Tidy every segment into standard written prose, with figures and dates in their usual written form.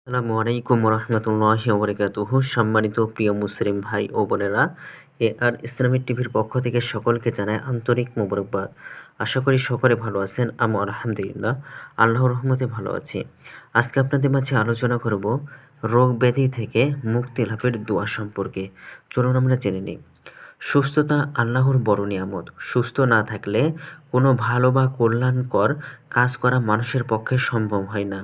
আসসালামু আলাইকুম রহমতুল্লাহি ওবরাকাতুহু। সম্মানিত প্রিয় মুসলিম ভাই ও বোনেরা, আর ইসলামিক টিভির পক্ষ থেকে সকলকে জানাই আন্তরিক মোবারকবাদ। আশা করি সকলে ভালো আছেন। আমি আলহামদুলিল্লাহ আল্লাহর রহমতে ভালো আছি। আজকে আপনাদের মাঝে আলোচনা করব রোগ ব্যাধি থেকে মুক্তি লাভের দোয়া সম্পর্কে। চলুন আমরা জেনে নিই। সুস্থতা আল্লাহর বড় নিয়ামত। সুস্থ না থাকলে কোনো ভালো বা কল্যাণকর কাজ করা মানুষের পক্ষে সম্ভব হয় না।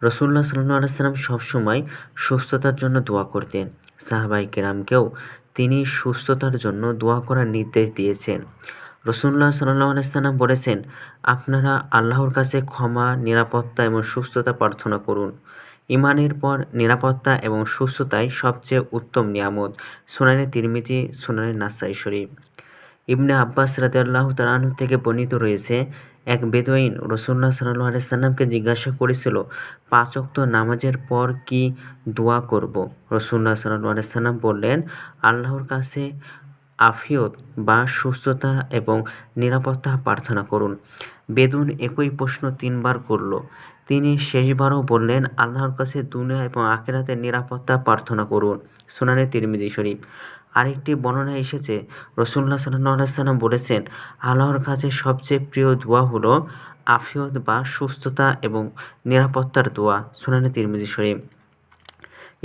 রাসূলুল্লাহ সাল্লাল্লাহু আলাইহি সাল্লাম সবসময় সুস্থতার জন্য দোয়া করতেন। সাহাবায়ে কেরামকেও তিনি সুস্থতার জন্য দোয়া করার নির্দেশ দিয়েছেন। রাসূলুল্লাহ সাল্লাল্লাহু আলাইহি সাল্লাম বলেছেন, আপনারা আল্লাহর কাছে ক্ষমা, নিরাপত্তা এবং সুস্থতা প্রার্থনা করুন। ঈমানের পর নিরাপত্তা এবং সুস্থতাই সবচেয়ে উত্তম নিয়ামত। সুনানে তিরমিজি, সুনানে নাসাই শরীফ। ইবনে আব্বাস রাদিয়াল্লাহু তাআলা আনহু থেকে বর্ণিত রয়েছে, এক বেদুইন রাসূলুল্লাহ সাল্লাল্লাহু আলাইহি সাল্লামকে জিজ্ঞাসা করেছিল, ৫ ওয়াক্ত নামাজের পর কি দোয়া করব? রাসূলুল্লাহ সাল্লাল্লাহু আলাইহি সাল্লাম বললেন, আল্লাহর কাছে আফিয়ত বা সুস্থতা এবং নিরাপত্তা প্রার্থনা করুন। বেদুন একই প্রশ্ন ৩ বার করল। তিনি শেষবারও বললেন, আল্লাহর কাছে দুনিয়া এবং আখিরাতের নিরাপত্তা প্রার্থনা করুন। সুনানে তিরমিজি শরীফ। আরেকটি বর্ণনায় এসেছে, রাসূলুল্লাহ সাল্লাল্লাহু আলাইহি সাল্লাম বলেছেন, আল্লাহর কাছে সবচেয়ে প্রিয় দোয়া হলো আফিয়ত বা সুস্থতা এবং নিরাপত্তার দোয়া। সুনানে তিরমিজি শরীফ।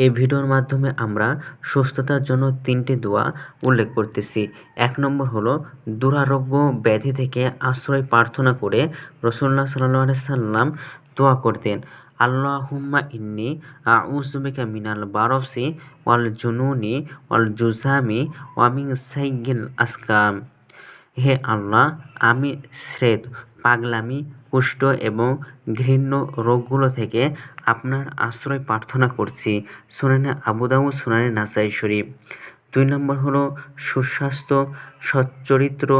এই ভিডিওর মাধ্যমে আমরা সুস্থতার জন্য ৩টি দোয়া উল্লেখ করতেছি। ১ নম্বর হলো দুরারোগ্য ব্যাধি থেকে আশ্রয় প্রার্থনা করে রাসূলুল্লাহ সাল্লাল্লাহু আলাইহি সাল্লাম দোয়া করতেন, আল্লাহুম্মা ইন্নী আউযু বিকা মিনাল বারসি ওয়াল জুনুনি ওয়াল জুযামি ওয়া মিন সাইয়্যিল আসকাম। হে আল্লাহ, আমি শ্রেদ, পাগলামি, কুষ্ঠ এবং ঘৃণ্য রোগগুলো থেকে আপনার আশ্রয় প্রার্থনা করছি। সুনানে আবু দাউদ, সুনানে নাসাই শরীফ। ২ নম্বর হলো সুস্বাস্থ্য, সচ্চরিত্র,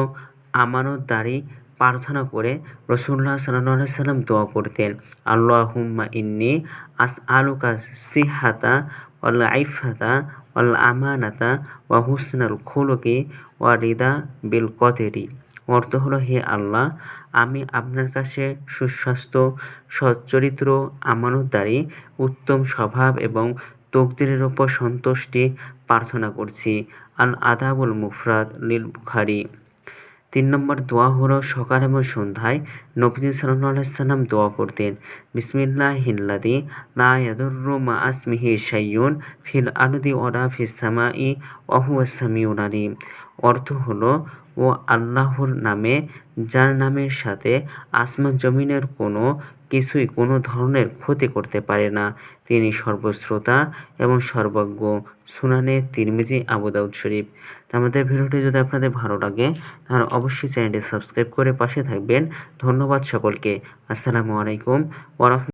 আমানতদারি প্রার্থনা করে রাসূলুল্লাহ সাল্লাল্লাহু আলাইহি সাল্লাম দোয়া করতেন, আল্লাহুম্মা ইন্নী আসআলুকা সিহহাতা ওয়াল আইফাতা ওয়াল আমানাতা ওয়া হুসনাল খুলুকি ওয়া রিদা বিল কদরি। অর্থ হলো, হে আল্লাহ, আমি আপনার কাছে সুস্বাস্থ্য, সচ্চরিত্র, আমানতদারি, উত্তম স্বভাব এবং তকদিরের ওপর সন্তুষ্টি প্রার্থনা করছি। আল আদাবুল মুফরাদ লিল বুখারী। ৩ নম্বর দোয়া হলো সকাল এবং সন্ধ্যায় নবীজি সাল্লাল্লাহু আলাইহি সাল্লাম দোয়া করতেন, বিসমিল্লাহিল্লাযী লা ইয়াদুররু মা ইসমিহি শাইউন ফিল আরদি ওয়ালা ফিস সামাই ওয়া হুয়াস সামিউল আলীম। অর্থ হলো, ও আল্লাহর নামে, যার নামের সাথে আসমান জমিনের কোনো কিছুই কোনো ধরনের ক্ষতি করতে পারে না, তিনি সর্বশ্রোতা এবং সর্বজ্ঞ। সুনানে তিরমিজি, আবু দাউদ শরীফ। আমাদের ভিডিওটি যদি আপনাদের ভালো লাগে তাহলে অবশ্যই চ্যানেলটি সাবস্ক্রাইব করে পাশে থাকবেন। ধন্যবাদ সকলকে। আসসালামু আলাইকুম ওয়া রাহমাতুল্লাহ।